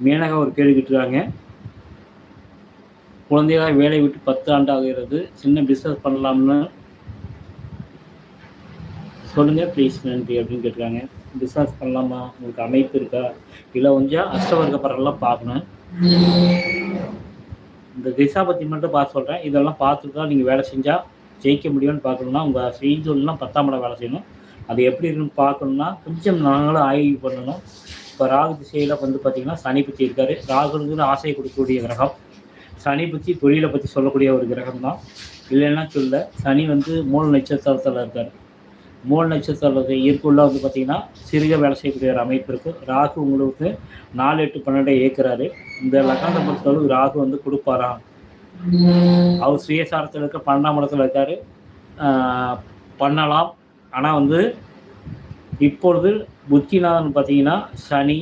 மேனகா ஒரு கேள்வி கேட்டிருக்காங்க. குழந்தையாக வேலை விட்டு 10 ஆண்டு ஆகிறது. சின்ன பிஸ்னஸ் பண்ணலாம்னு சொல்லுங்க ப்ளீஸ் நன்றி அப்படின்னு கேட்டிருக்காங்க. பிஸ்னஸ் பண்ணலாமா? உங்களுக்கு அமைப்பு இருக்கா? இல்லை கொஞ்சம் அஷ்டவர்க்க படம்லாம் பார்க்கணும். இந்த திசா பற்றி மட்டும் பார்த்து சொல்கிறேன். இதெல்லாம் பார்த்துட்டு தான் நீங்கள் வேலை செஞ்சால் ஜெயிக்க முடியும்னு பார்க்கணுன்னா உங்கள் செய்தொழில்னா 10ஆம் இடம் வேலை செய்யணும். அது எப்படி இருக்குன்னு பார்க்கணுன்னா கொஞ்சம் நாங்களும் ஆய்வு பண்ணணும். இப்போ ராகு திசையில் வந்து பார்த்திங்கன்னா சனி புத்தி இருக்கார். ராகுங்கிறது ஆசையை கொடுக்கக்கூடிய கிரகம். சனி புத்தி தொழிலை பற்றி சொல்லக்கூடிய ஒரு கிரகம் தான். இல்லைன்னா சொல்ல சனி வந்து மூல நட்சத்திரத்தில் இருக்கார். மூல நட்சத்திரத்தில் இயற்குள்ள வந்து பார்த்திங்கன்னா சிறுக வேலை செய்யக்கூடிய ஒரு அமைப்பு இருக்குது. ராகு உங்களுக்கு 4, 8, 12 இயக்குறாரு. இந்த லக்னத்தை பொறுத்தளவு ராகு வந்து கொடுப்பாராம். அவர் சுயசாரத்தில் இருக்க 12ஆம் இடத்துல இருக்கார். பண்ணலாம். ஆனால் வந்து இப்பொழுது புத்திநாதன் பார்த்திங்கன்னா சனி